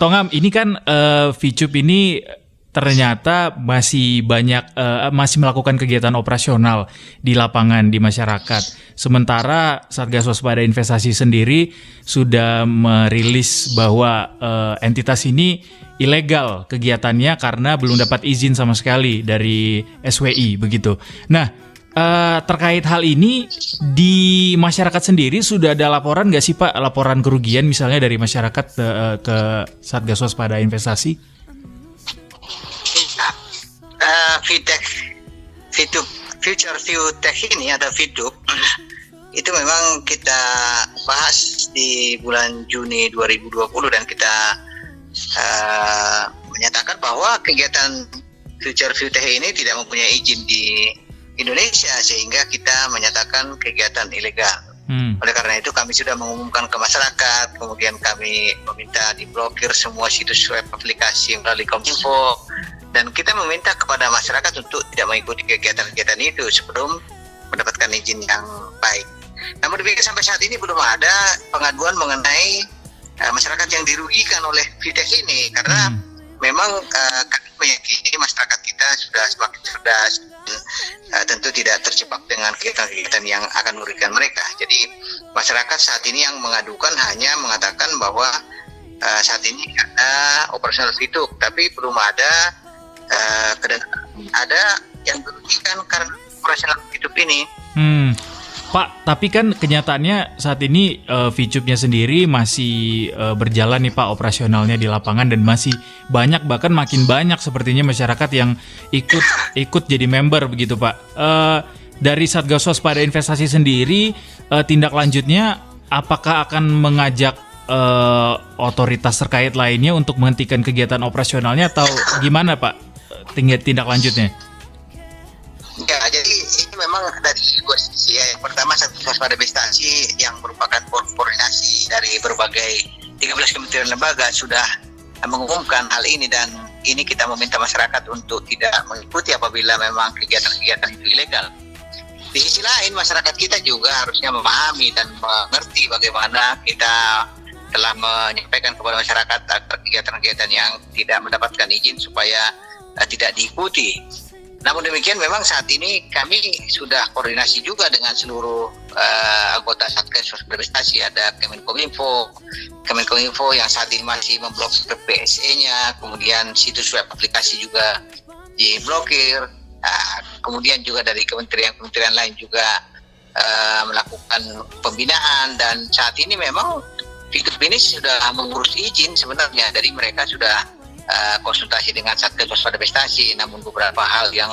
Tongam, ini kan VCUP ini ternyata masih banyak masih melakukan kegiatan operasional di lapangan di masyarakat. Sementara Satgas Waspada Investasi sendiri sudah merilis bahwa entitas ini ilegal kegiatannya karena belum dapat izin sama sekali dari SWI begitu. Nah, terkait hal ini di masyarakat sendiri sudah ada laporan nggak sih Pak, laporan kerugian misalnya dari masyarakat ke Satgas Waspada Investasi? Future View Tech ini atau VTUP itu memang kita bahas di bulan Juni 2020 dan kita menyatakan bahwa kegiatan Future View Tech ini tidak mempunyai izin di Indonesia sehingga kita menyatakan kegiatan ilegal. Oleh karena itu kami sudah mengumumkan ke masyarakat, kemudian kami meminta diblokir semua situs web aplikasi melalui Kominfo, dan kita meminta kepada masyarakat untuk tidak mengikuti kegiatan-kegiatan itu sebelum mendapatkan izin yang baik. Namun demikian sampai saat ini belum ada pengaduan mengenai masyarakat yang dirugikan oleh VTech ini, karena memang kami meyakini masyarakat kita sudah semakin cerdas, tentu tidak terjebak dengan kegiatan-kegiatan yang akan merugikan mereka. Jadi masyarakat saat ini yang mengadukan hanya mengatakan bahwa saat ini ada operasional VTUP, tapi belum ada yang dirugikan karena operasional VTUP ini. Pak, tapi kan kenyataannya saat ini VCUP-nya sendiri masih berjalan nih Pak operasionalnya di lapangan, dan masih banyak, bahkan makin banyak sepertinya masyarakat yang ikut jadi member begitu Pak. Dari Satgas Waspada Investasi sendiri tindak lanjutnya apakah akan mengajak otoritas terkait lainnya untuk menghentikan kegiatan operasionalnya atau gimana Pak tindak lanjutnya? Ya, jadi ini memang dari dua sisi ya. Yang pertama Satgas Waspada Investasi yang merupakan koordinasi dari berbagai 13 kementerian lembaga sudah mengumumkan hal ini, dan ini kita meminta masyarakat untuk tidak mengikuti apabila memang kegiatan-kegiatan itu ilegal. Di sisi lain masyarakat kita juga harusnya memahami dan mengerti bagaimana kita telah menyampaikan kepada masyarakat agar kegiatan-kegiatan yang tidak mendapatkan izin supaya tidak diikuti. Namun demikian memang saat ini kami sudah koordinasi juga dengan seluruh anggota Satgas Waspada Investasi. Ada Kemenkominfo yang saat ini masih memblokir PSE-nya, kemudian situs web aplikasi juga diblokir, kemudian juga dari kementerian lain juga melakukan pembinaan, dan saat ini memang VTUP ini sudah mengurus izin sebenarnya, dari mereka sudah konsultasi dengan Satgas Waspada Investasi, namun beberapa hal yang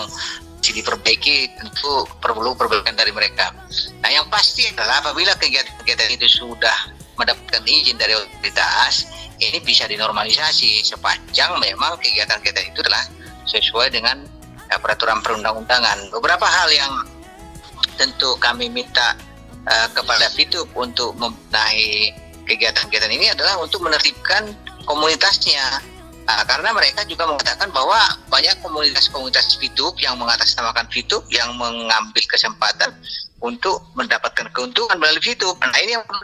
masih diperbaiki tentu perlu perbaikan dari mereka. Nah, yang pasti adalah apabila kegiatan-kegiatan itu sudah mendapatkan izin dari otoritas, ini bisa dinormalisasi sepanjang memang kegiatan-kegiatan itu telah sesuai dengan peraturan perundang-undangan. Beberapa hal yang tentu kami minta kepada VTUP untuk membenahi kegiatan-kegiatan ini adalah untuk menertibkan komunitasnya. Karena mereka juga mengatakan bahwa banyak komunitas-komunitas VTUP yang mengatasnamakan VTUP yang mengambil kesempatan untuk mendapatkan keuntungan melalui VTUP. Nah, ini yang perlu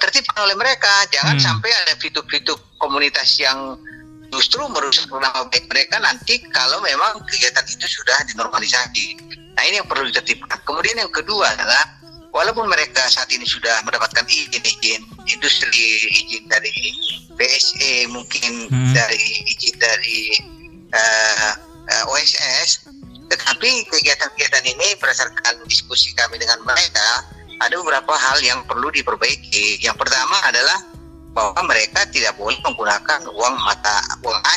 ditertibkan oleh mereka. Jangan sampai ada VTUP komunitas yang justru merusak nama baik mereka nanti kalau memang kegiatan itu sudah dinormalisasi. Nah, ini yang perlu ditertibkan. Kemudian yang kedua adalah walaupun mereka saat ini sudah mendapatkan izin industri, izin dari BSE, mungkin izin dari OSS, tetapi kegiatan-kegiatan ini berdasarkan diskusi kami dengan mereka, ada beberapa hal yang perlu diperbaiki. Yang pertama adalah bahwa mereka tidak boleh menggunakan uang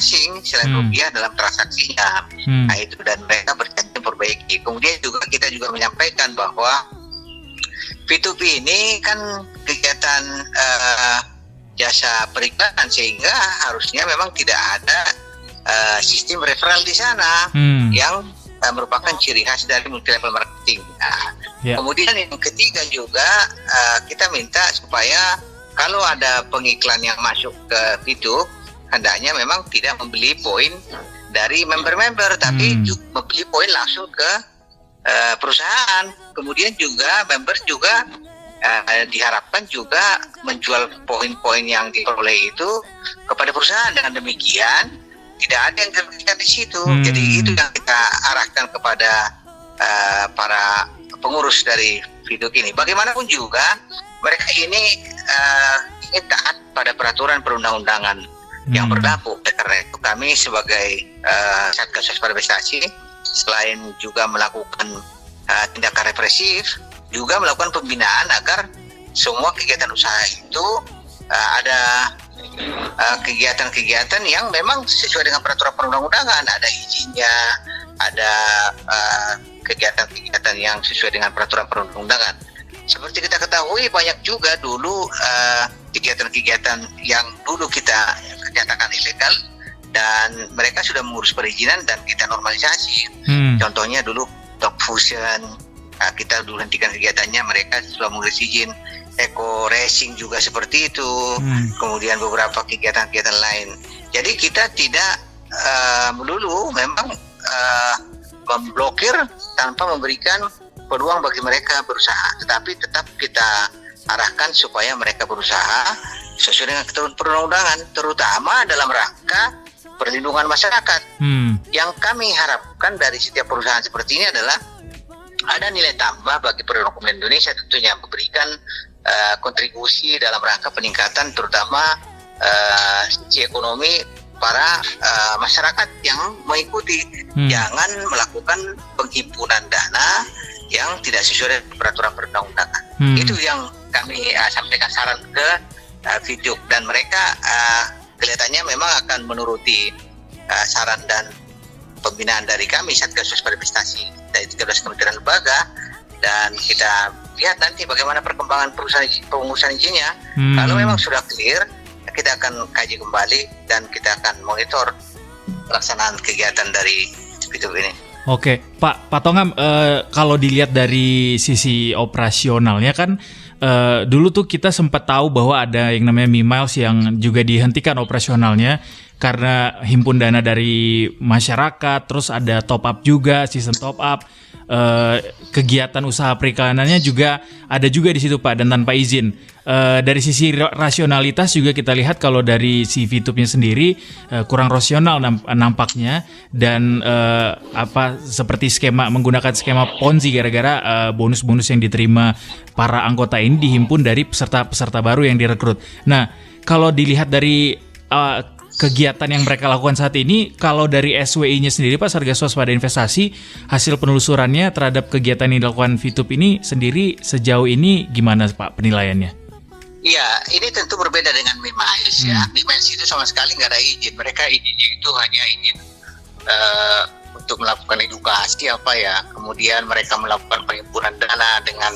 asing selain rupiah dalam transaksinya. Nah, itu, dan mereka berjanji memperbaiki. Kemudian juga kita juga menyampaikan bahwa VTUP ini kan kegiatan jasa periklanan, sehingga harusnya memang tidak ada sistem referral di sana yang merupakan ciri khas dari multi level marketing. Nah, kemudian yang ketiga juga kita minta supaya kalau ada pengiklan yang masuk ke VTUP, hendaknya memang tidak membeli poin dari member-member, tapi membeli poin langsung ke perusahaan. Kemudian juga member juga diharapkan juga menjual poin-poin yang diperoleh itu kepada perusahaan. Dengan demikian tidak ada yang dirugikan di situ. Jadi itu yang kita arahkan kepada para pengurus dari Fiduk ini. Bagaimanapun juga mereka ini ingin taat pada peraturan perundang-undangan yang berlaku. Karena itu kami sebagai Satgas Waspada Investasi selain juga melakukan tindakan represif, juga melakukan pembinaan agar semua kegiatan usaha itu ada kegiatan-kegiatan yang memang sesuai dengan peraturan perundang-undangan, ada izinnya, ada kegiatan-kegiatan yang sesuai dengan peraturan perundang-undangan. Seperti kita ketahui banyak juga dulu kegiatan-kegiatan yang dulu kita nyatakan ilegal dan mereka sudah mengurus perizinan dan kita normalisasi. Contohnya dulu Dog Fusion, kita dulu hentikan kegiatannya, mereka sudah mengurus izin. Eco Racing juga seperti itu. Kemudian beberapa kegiatan-kegiatan lain. Jadi kita tidak melulu memang memblokir tanpa memberikan peluang bagi mereka berusaha, tetapi tetap kita arahkan supaya mereka berusaha sesuai dengan ketentuan perundang-undangan, terutama dalam rangka perlindungan masyarakat. Yang kami harapkan dari setiap perusahaan seperti ini adalah ada nilai tambah bagi perekonomian Indonesia, tentunya memberikan kontribusi dalam rangka peningkatan terutama sisi ekonomi para masyarakat yang mengikuti. Jangan melakukan penghimpunan dana yang tidak sesuai dengan peraturan perundang-undangan. Itu yang kami sampaikan saran ke Fiduk, dan mereka kelihatannya memang akan menuruti saran dan pembinaan dari kami Satgas Waspada Investasi dari 13 kementerian lembaga, dan kita lihat nanti bagaimana perkembangan pengurusan izinnya. Kalau memang sudah clear, kita akan kaji kembali dan kita akan monitor pelaksanaan kegiatan dari Fiduk ini. Oke, Pak Tongam, kalau dilihat dari sisi operasionalnya kan dulu tuh kita sempat tahu bahwa ada yang namanya Mimiles yang juga dihentikan operasionalnya karena himpun dana dari masyarakat, terus ada top up juga, sistem top up, kegiatan usaha perikanannya juga ada juga di situ Pak, dan tanpa izin. Dari sisi rasionalitas juga kita lihat kalau dari si Fitupnya sendiri kurang rasional nampaknya, dan seperti menggunakan skema Ponzi gara-gara bonus-bonus yang diterima para anggota ini dihimpun dari peserta baru yang direkrut. Nah, kalau dilihat dari kegiatan yang mereka lakukan saat ini, kalau dari SWI-nya sendiri Pak, Satgas Waspada Investasi, hasil penelusurannya terhadap kegiatan yang dilakukan Fitup ini sendiri sejauh ini gimana Pak penilaiannya? Iya, ini tentu berbeda dengan Mimiles ya. Mimiles itu sama sekali nggak ada izin. Mereka izinnya itu hanya izin untuk melakukan edukasi kemudian mereka melakukan penghimpunan dana dengan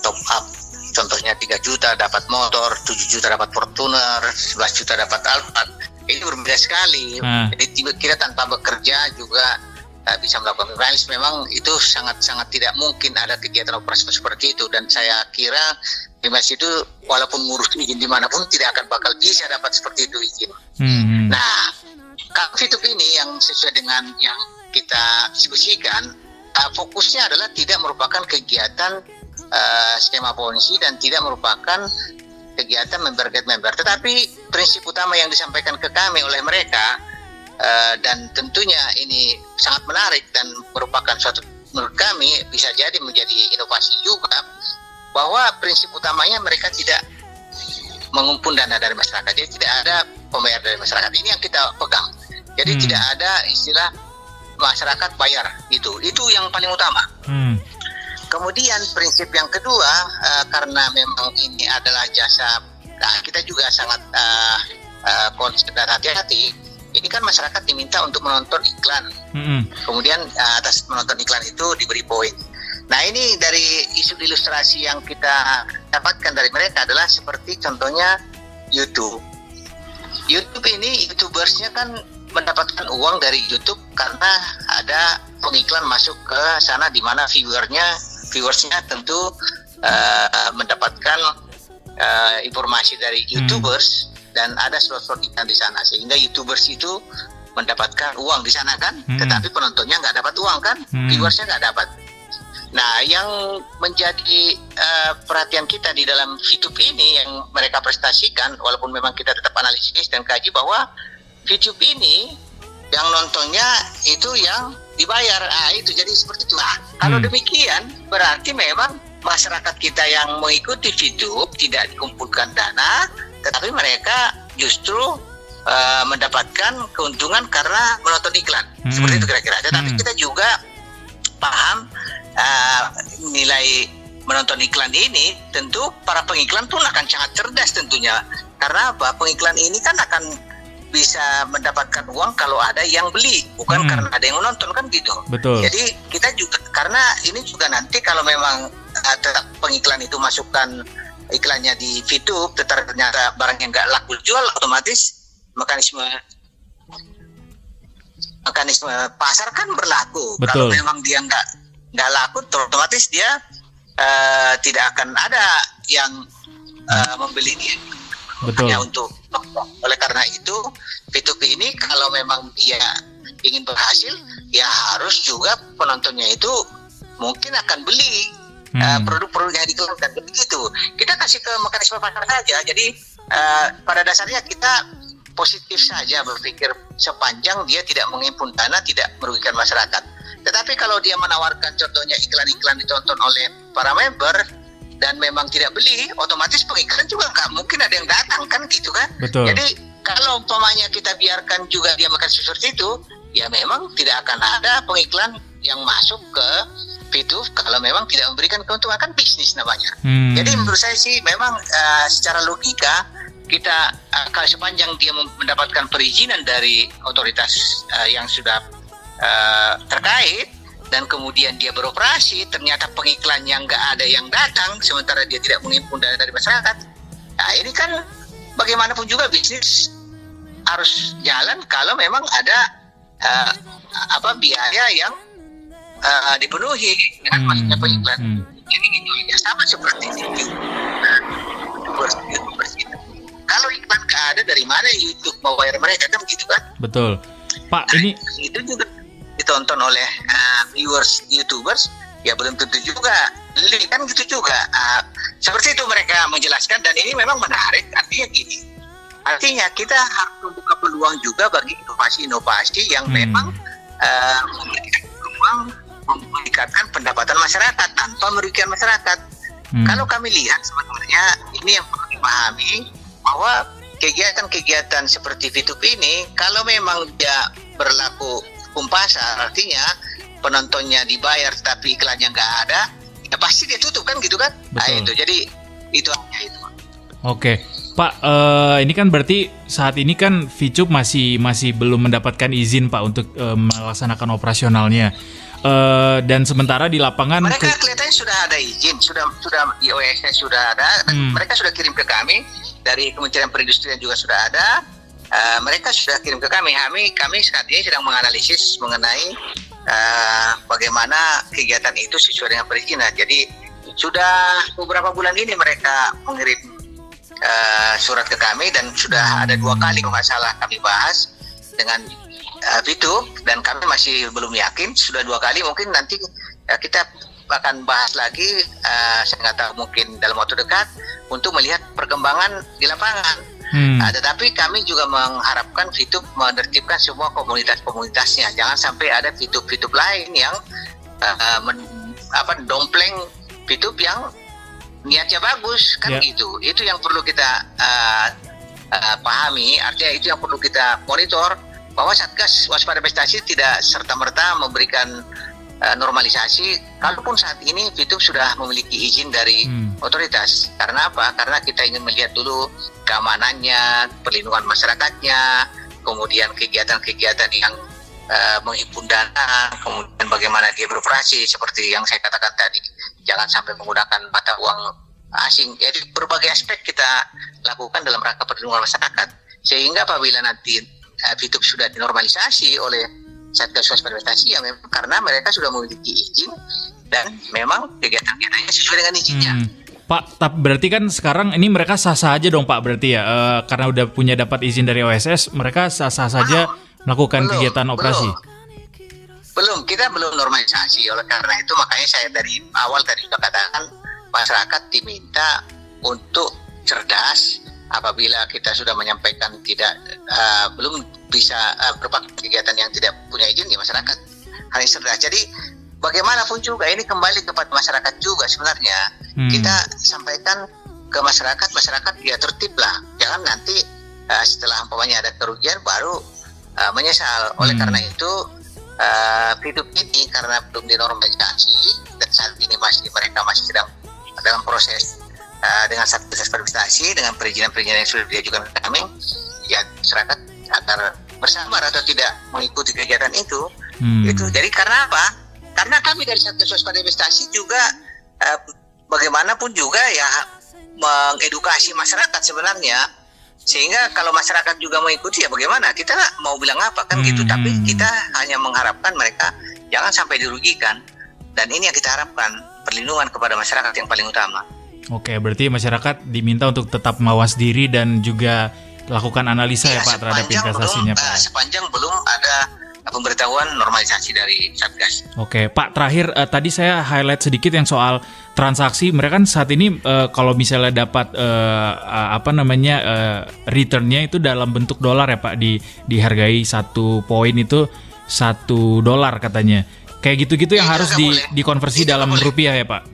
top up. Contohnya 3 juta dapat motor, 7 juta dapat Fortuner, 11 juta dapat Alphard. Ini berbeda sekali. Jadi kita tanpa bekerja juga bisa melakukan Mimiles. Memang itu sangat-sangat tidak mungkin ada kegiatan operasi seperti itu, dan saya kira Mimiles itu walaupun ngurus izin dimanapun tidak akan bakal bisa dapat seperti itu izin. Nah, kalau Fitup ini yang sesuai dengan yang kita diskusikan, fokusnya adalah tidak merupakan kegiatan skema Ponzi dan tidak merupakan kegiatan member. Tetapi prinsip utama yang disampaikan ke kami oleh mereka, dan tentunya ini sangat menarik dan merupakan suatu, menurut kami bisa jadi menjadi inovasi juga, bahwa prinsip utamanya mereka tidak mengumpul dana dari masyarakat. Jadi tidak ada pembayar dari masyarakat. Ini yang kita pegang. Jadi tidak ada istilah masyarakat bayar. Itu yang paling utama. Kemudian prinsip yang kedua, karena memang ini adalah jasa, kita juga sangat concern dan hati-hati. Ini kan masyarakat diminta untuk menonton iklan. Kemudian atas menonton iklan itu diberi poin. Nah, ini dari isu ilustrasi yang kita dapatkan dari mereka adalah seperti contohnya YouTube. YouTube ini YouTubersnya kan mendapatkan uang dari YouTube karena ada pengiklan masuk ke sana, di mana viewersnya tentu mendapatkan informasi dari YouTubers, dan ada slot-slot iklan di sana, sehingga YouTubers itu mendapatkan uang di sana kan, tetapi penontonnya nggak dapat uang kan, viewersnya nggak dapat. Nah, yang menjadi perhatian kita di dalam VTube ini yang mereka prestasikan, walaupun memang kita tetap analisis dan kaji bahwa VTube ini yang nontonnya itu yang dibayar. Itu jadi seperti itu. Nah, kalau demikian berarti memang masyarakat kita yang mengikuti VTube tidak dikumpulkan dana, tetapi mereka justru mendapatkan keuntungan karena menonton iklan. Seperti itu kira-kira. Tetapi kita juga paham nilai menonton iklan ini, tentu para pengiklan pun akan sangat cerdas tentunya. Karena apa? Pengiklan ini kan akan bisa mendapatkan uang kalau ada yang beli, bukan karena ada yang menonton, kan gitu. Betul. Jadi kita juga, karena ini juga nanti kalau memang tetap pengiklan itu masukkan iklannya di VTube, tetapi ternyata barang yang nggak laku jual, otomatis mekanisme pasar kan berlaku. Betul. Kalau memang dia nggak laku, otomatis dia tidak akan ada yang membeli dia. Betul. Hanya untuk, oleh karena itu VTube ini kalau memang dia ingin berhasil, ya harus juga penontonnya itu mungkin akan beli produk-produk yang diiklankan. Begitu. Kita kasih ke mekanisme pasar saja. Jadi pada dasarnya kita positif saja berpikir sepanjang dia tidak menghimpun dana, tidak merugikan masyarakat. Tetapi kalau dia menawarkan contohnya iklan-iklan ditonton oleh para member dan memang tidak beli, otomatis pengiklan juga nggak mungkin ada yang datang, kan gitu kan. Betul. Jadi kalau umpamanya kita biarkan juga dia makan seperti itu, ya memang tidak akan ada pengiklan yang masuk ke VTube kalau memang tidak memberikan keuntungan, kan bisnis namanya. Jadi menurut saya sih memang secara logika kita kalau sepanjang dia mendapatkan perizinan dari otoritas yang sudah terkait dan kemudian dia beroperasi, ternyata pengiklan yang nggak ada yang datang sementara dia tidak menghimpun dana dari masyarakat. Nah ini kan bagaimanapun juga bisnis harus jalan kalau memang ada biaya yang dipenuhi, kan maksudnya pengiklan. Jadi itu ya sama seperti itu. Kalau iklan nggak ada, dari mana YouTube mau bayar mereka, kan begitu kan? Betul. Pak, ini itu juga ditonton oleh viewers YouTubers, ya belum tentu juga beli, kan gitu juga. Seperti itu mereka menjelaskan, dan ini memang menarik. Artinya gini, artinya kita harus membuka peluang juga bagi inovasi-inovasi yang memang memberikan peluang meningkatkan pendapatan masyarakat tanpa merugikan masyarakat. Kalau kami lihat sebenarnya ini yang perlu dipahami, bahwa kegiatan-kegiatan seperti VTube ini kalau memang dia berlaku hukum pasar, artinya penontonnya dibayar tapi iklannya nggak ada, ya pasti dia tutup, kan gitu kan. Nah itu, jadi itu hanya itu. Oke, Pak, ini kan berarti saat ini kan VTube masih belum mendapatkan izin, Pak, untuk melaksanakan operasionalnya. Dan sementara di lapangan mereka kelihatannya sudah ada izin, sudah di OSS sudah ada, mereka sudah kirim ke kami, dari Kementerian Perindustrian juga sudah ada. Mereka sudah kirim ke kami. Kami saat ini sedang menganalisis mengenai bagaimana kegiatan itu sesuai dengan perizinan. Jadi sudah beberapa bulan ini mereka mengirim surat ke kami, dan sudah ada 2 kali kalau nggak salah kami bahas dengan VTube, dan kami masih belum yakin. Sudah 2 kali, mungkin nanti kita akan bahas lagi, saya nggak tahu, mungkin dalam waktu dekat, untuk melihat perkembangan di lapangan. Tetapi kami juga mengharapkan VTube menertibkan semua komunitas-komunitasnya. Jangan sampai ada VTube lain yang dompleng VTube yang niatnya bagus, kan gitu. Itu yang perlu kita pahami. Artinya itu yang perlu kita monitor, bahwa Satgas Waspada Investasi tidak serta-merta memberikan normalisasi. Kalaupun saat ini VTube sudah memiliki izin dari otoritas. Karena apa? Karena kita ingin melihat dulu keamanannya, perlindungan masyarakatnya, kemudian kegiatan-kegiatan yang menghimpun dana, kemudian bagaimana dia beroperasi, seperti yang saya katakan tadi. Jangan sampai menggunakan mata uang asing. Jadi berbagai aspek kita lakukan dalam rangka perlindungan masyarakat. Sehingga apabila nanti VTube sudah dinormalisasi oleh Satgas Waspada Investasi, ya memang karena mereka sudah memiliki izin dan memang kegiatan-kegiatannya sesuai dengan izinnya. Pak, tapi berarti kan sekarang ini mereka sah-sah aja dong, Pak, berarti ya, karena udah dapat izin dari OSS, mereka sah-sah saja melakukan kegiatan operasi. kita belum normalisasi. Oleh karena itu makanya saya dari awal tadi sudah katakan masyarakat diminta untuk cerdas. Apabila kita sudah menyampaikan belum bisa berbagai kegiatan yang tidak punya izin, ya masyarakat harus cerdas. Jadi bagaimanapun juga ini kembali kepada masyarakat juga sebenarnya. Kita sampaikan ke masyarakat ya tertib lah. Jangan nanti setelah umpamanya ada kerugian baru menyesal. Oleh karena itu hidup ini karena belum dinormalisasi dan saat ini mereka masih sedang dalam proses dengan Satgas Pariwisata dengan perizinan-perizinan yang sudah diajukan ke kami, ya masyarakat agar bersabar atau tidak mengikuti kegiatan itu. Itu. Jadi karena apa? Karena kami dari Satgas Pariwisata juga bagaimanapun juga ya mengedukasi masyarakat sebenarnya, sehingga kalau masyarakat juga mengikuti ya bagaimana, kita mau bilang apa kan gitu. Tapi kita hanya mengharapkan mereka jangan sampai dirugikan, dan ini yang kita harapkan, perlindungan kepada masyarakat yang paling utama. Oke, berarti masyarakat diminta untuk tetap mawas diri dan juga lakukan analisa ya Pak terhadap investasinya Pak. Sepanjang belum ada pemberitahuan normalisasi dari Satgas. Oke, Pak, terakhir tadi saya highlight sedikit yang soal transaksi. Mereka kan saat ini kalau misalnya dapat returnnya itu dalam bentuk dolar ya Pak, dihargai 1 poin itu $1 katanya. Kayak gitu-gitu yang harus dikonversi dalam rupiah ya Pak.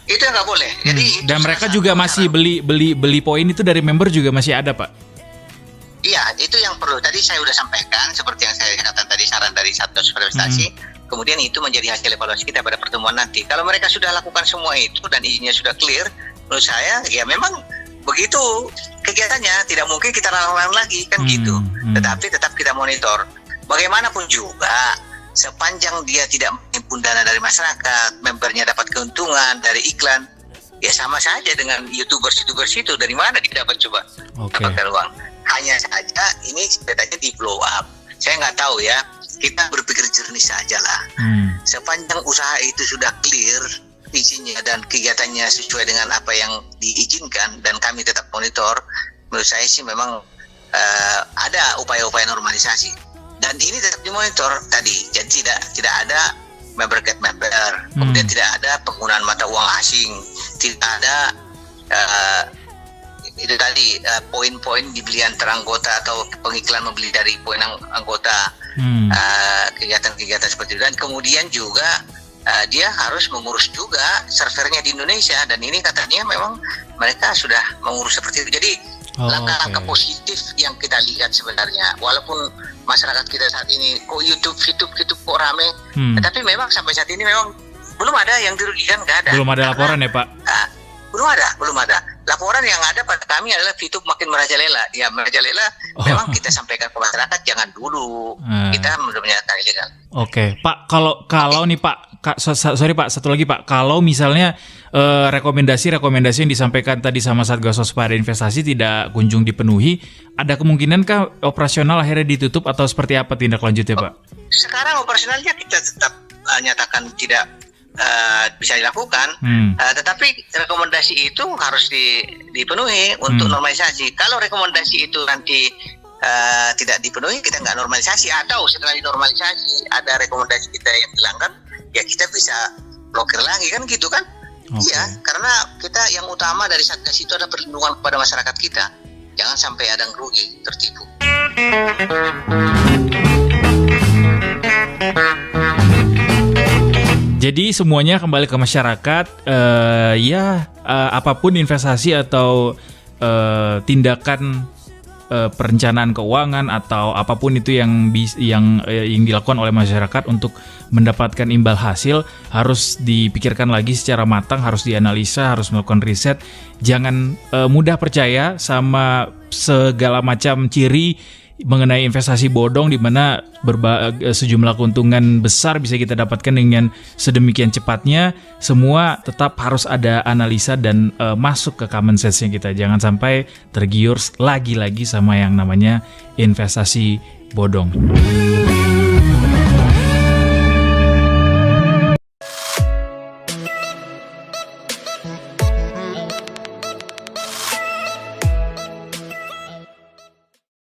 Itu yang nggak boleh. Jadi dan mereka juga masih beli poin itu dari member juga masih ada Pak. Iya, itu yang perlu. Tadi saya sudah sampaikan seperti yang saya katakan tadi, saran dari Satgas Pariwisata. Kemudian itu menjadi hasil evaluasi kita pada pertemuan nanti. Kalau mereka sudah lakukan semua itu dan izinnya sudah clear, menurut saya ya memang begitu kegiatannya, tidak mungkin kita larang lagi kan gitu. Tetapi tetap kita monitor. Bagaimanapun juga sepanjang dia tidak menghimpun dana dari masyarakat, membernya dapat keuntungan dari iklan, ya sama saja dengan YouTubers itu. Dari mana dia dapat coba dapatkan uang? Hanya saja ini ceritanya di blow up. Saya nggak tahu ya, kita berpikir jernih saja lah. Sepanjang usaha itu sudah clear izinnya dan kegiatannya sesuai dengan apa yang diizinkan dan kami tetap monitor, menurut saya sih memang ada upaya-upaya normalisasi. Dan ini tetap dimonitor tadi, jadi tidak ada member get member, kemudian tidak ada penggunaan mata uang asing, tidak ada itu tadi poin-poin dibeli antar anggota atau pengiklan membeli dari poin anggota, kegiatan-kegiatan seperti itu. Dan kemudian juga dia harus mengurus juga servernya di Indonesia, dan ini katanya memang mereka sudah mengurus seperti itu. Jadi langkah-langkah positif yang kita lihat sebenarnya, walaupun masyarakat kita saat ini kok YouTube kok rame, tapi memang sampai saat ini memang belum ada yang dirugikan, nggak ada. Belum ada laporan ya Pak? Belum ada. Laporan yang ada pada kami adalah YouTube makin merajalela. Ya merajalela, memang kita sampaikan ke masyarakat jangan dulu. Kita sudah menyatakan ilegal. Oke, Pak, kalau nih Pak, sorry Pak, satu lagi Pak, kalau misalnya rekomendasi yang disampaikan tadi sama Satgas Waspada Investasi tidak kunjung dipenuhi, ada kemungkinankah operasional akhirnya ditutup atau seperti apa tindak lanjutnya Pak? Sekarang operasionalnya kita tetap nyatakan tidak bisa dilakukan, tetapi rekomendasi itu harus dipenuhi untuk normalisasi. Kalau rekomendasi itu nanti tidak dipenuhi, kita nggak normalisasi, atau setelah dinormalisasi ada rekomendasi kita yang dilanggar, ya kita bisa blokir lagi kan gitu kan. Iya, karena kita yang utama dari Satgas itu adalah perlindungan kepada masyarakat kita, jangan sampai ada yang rugi, tertipu. Jadi semuanya kembali ke masyarakat, apapun investasi atau tindakan perencanaan keuangan atau apapun itu yang dilakukan oleh masyarakat untuk mendapatkan imbal hasil harus dipikirkan lagi secara matang, harus dianalisa, harus melakukan riset. Jangan mudah percaya sama segala macam ciri mengenai investasi bodong di mana sejumlah keuntungan besar bisa kita dapatkan dengan sedemikian cepatnya. Semua tetap harus ada analisa dan masuk ke common sense-nya kita. Jangan sampai tergiur lagi-lagi sama yang namanya investasi bodong.